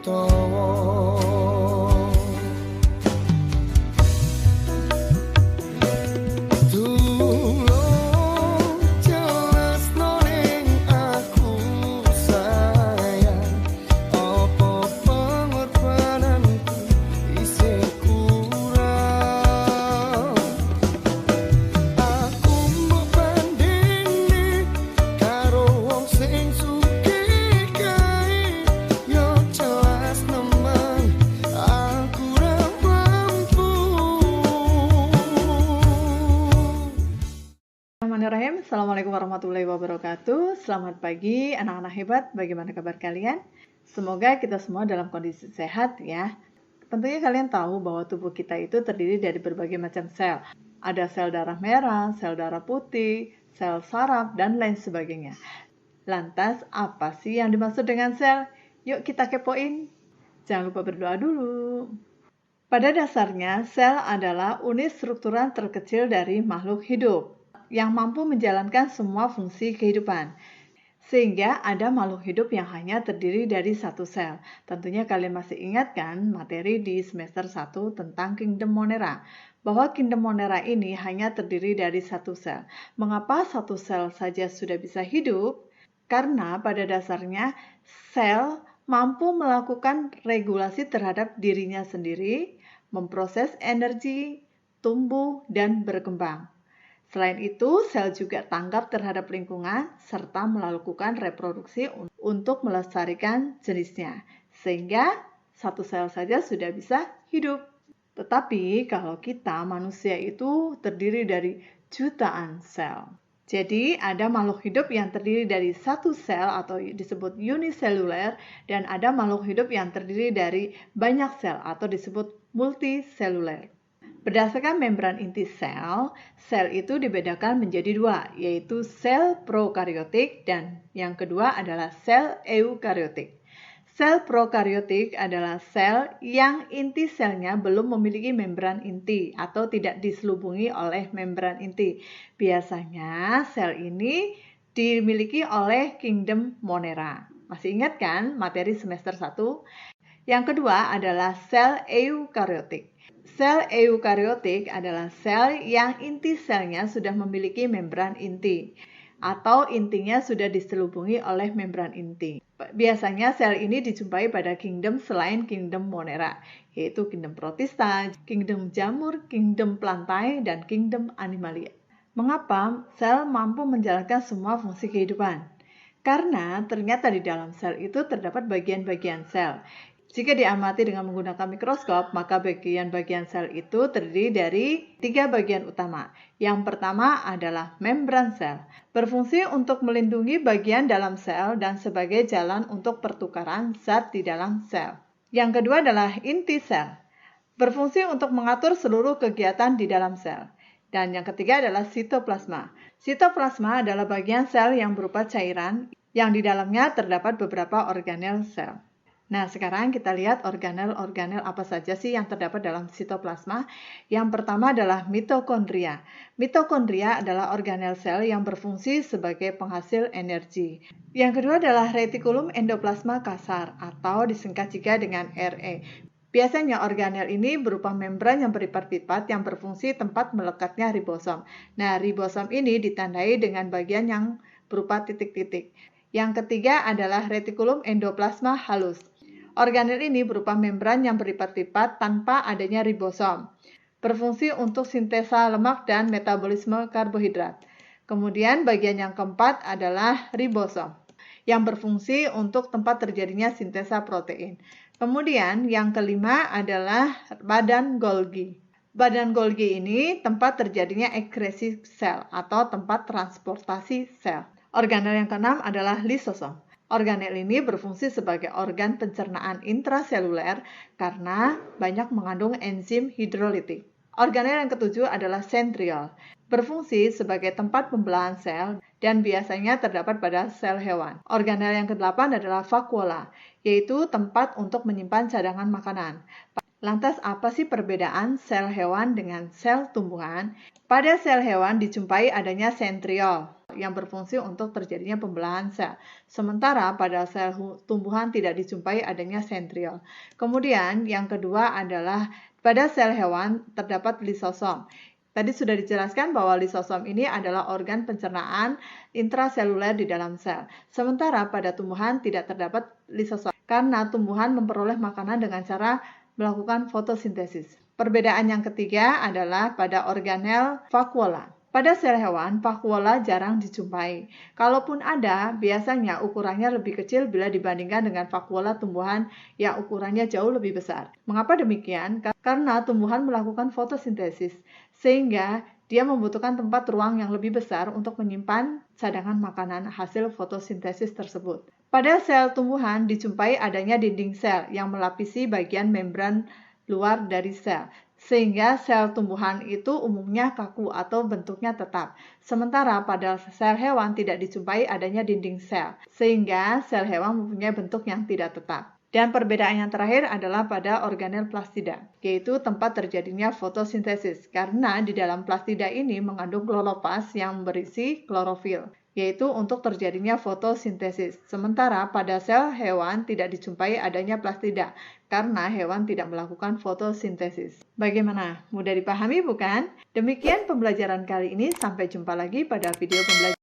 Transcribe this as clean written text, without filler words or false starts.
utawa tulung jelasno ning aku sayang apa pengorbananku isih kurang aku mbok bandingni karo wong sing sugih kae yo jelas nemen aku ra mampu. Bismillahirrahmanirrahim. Assalamualaikum warahmatullahi wabarakatuh. Selamat pagi anak-anak hebat. Bagaimana kabar kalian? Semoga kita semua dalam kondisi sehat ya. Tentunya kalian tahu bahwa tubuh kita itu terdiri dari berbagai macam sel. Ada sel darah merah, sel darah putih, sel saraf, dan lain sebagainya. Lantas, apa sih yang dimaksud dengan sel? Yuk kita kepoin. Jangan lupa berdoa dulu. Pada dasarnya, sel adalah unit struktural terkecil dari makhluk hidup yang mampu menjalankan semua fungsi kehidupan. Sehingga ada makhluk hidup yang hanya terdiri dari satu sel. Tentunya kalian masih ingat kan materi di semester 1 tentang Kingdom Monera. Bahwa Kingdom Monera ini hanya terdiri dari satu sel. Mengapa satu sel saja sudah bisa hidup? Karena pada dasarnya sel mampu melakukan regulasi terhadap dirinya sendiri, memproses energi, tumbuh, dan berkembang. Selain itu, sel juga tanggap terhadap lingkungan serta melakukan reproduksi untuk melestarikan jenisnya. Sehingga satu sel saja sudah bisa hidup. Tetapi kalau kita manusia itu terdiri dari jutaan sel. Jadi ada makhluk hidup yang terdiri dari satu sel atau disebut uniseluler dan ada makhluk hidup yang terdiri dari banyak sel atau disebut multiseluler. Berdasarkan membran inti sel, sel itu dibedakan menjadi dua, yaitu sel prokariotik dan yang kedua adalah sel eukariotik. Sel prokariotik adalah sel yang inti selnya belum memiliki membran inti atau tidak diselubungi oleh membran inti. Biasanya sel ini dimiliki oleh Kingdom Monera. Masih ingat kan materi semester 1? Yang kedua adalah sel eukariotik. Sel eukariotik adalah sel yang inti selnya sudah memiliki membran inti atau intinya sudah diselubungi oleh membran inti. Biasanya sel ini dijumpai pada kingdom selain Kingdom Monera, yaitu Kingdom Protista, Kingdom Jamur, Kingdom Plantae, dan Kingdom Animalia. Mengapa sel mampu menjalankan semua fungsi kehidupan? Karena ternyata di dalam sel itu terdapat bagian-bagian sel. Jika diamati dengan menggunakan mikroskop, maka bagian-bagian sel itu terdiri dari 3 bagian utama. Yang pertama adalah membran sel, berfungsi untuk melindungi bagian dalam sel dan sebagai jalan untuk pertukaran zat di dalam sel. Yang kedua adalah inti sel, berfungsi untuk mengatur seluruh kegiatan di dalam sel. Dan yang ketiga adalah sitoplasma. Sitoplasma adalah bagian sel yang berupa cairan yang di dalamnya terdapat beberapa organel sel. Nah, sekarang kita lihat organel-organel apa saja sih yang terdapat dalam sitoplasma. Yang pertama adalah mitokondria. Mitokondria adalah organel sel yang berfungsi sebagai penghasil energi. Yang kedua adalah retikulum endoplasma kasar atau disingkat juga dengan RE. Biasanya organel ini berupa membran yang berlipat-lipat yang berfungsi tempat melekatnya ribosom. Nah, ribosom ini ditandai dengan bagian yang berupa titik-titik. Yang ketiga adalah retikulum endoplasma halus. Organel ini berupa membran yang berlipat-lipat tanpa adanya ribosom. Berfungsi untuk sintesa lemak dan metabolisme karbohidrat. Kemudian bagian yang keempat adalah ribosom yang berfungsi untuk tempat terjadinya sintesa protein. Kemudian yang kelima adalah badan Golgi. Badan Golgi ini tempat terjadinya ekskresi sel atau tempat transportasi sel. Organel yang keenam adalah lisosom. Organel ini berfungsi sebagai organ pencernaan intraseluler karena banyak mengandung enzim hidrolitik. Organel yang ketujuh adalah sentriol, berfungsi sebagai tempat pembelahan sel dan biasanya terdapat pada sel hewan. Organel yang kedelapan adalah vakuola, yaitu tempat untuk menyimpan cadangan makanan. Lantas apa sih perbedaan sel hewan dengan sel tumbuhan? Pada sel hewan dijumpai adanya sentriol yang berfungsi untuk terjadinya pembelahan sel. Sementara pada sel tumbuhan tidak dijumpai adanya sentriol. Kemudian yang kedua adalah pada sel hewan terdapat lisosom. Tadi sudah dijelaskan bahwa lisosom ini adalah organ pencernaan intraseluler di dalam sel. Sementara pada tumbuhan tidak terdapat lisosom karena tumbuhan memperoleh makanan dengan cara melakukan fotosintesis. Perbedaan yang ketiga adalah pada organel vakuola. Pada sel hewan, vakuola jarang dijumpai. Kalaupun ada, biasanya ukurannya lebih kecil bila dibandingkan dengan vakuola tumbuhan yang ukurannya jauh lebih besar. Mengapa demikian? Karena tumbuhan melakukan fotosintesis, sehingga dia membutuhkan tempat ruang yang lebih besar untuk menyimpan cadangan makanan hasil fotosintesis tersebut. Pada sel tumbuhan dijumpai adanya dinding sel yang melapisi bagian membran luar dari sel, sehingga sel tumbuhan itu umumnya kaku atau bentuknya tetap. Sementara pada sel hewan tidak dijumpai adanya dinding sel, sehingga sel hewan mempunyai bentuk yang tidak tetap. Dan perbedaan yang terakhir adalah pada organel plastida, yaitu tempat terjadinya fotosintesis, karena di dalam plastida ini mengandung kloroplast yang berisi klorofil, yaitu untuk terjadinya fotosintesis. Sementara pada sel hewan tidak dijumpai adanya plastida, karena hewan tidak melakukan fotosintesis. Bagaimana? Mudah dipahami bukan? Demikian pembelajaran kali ini, sampai jumpa lagi pada video pembelajaran.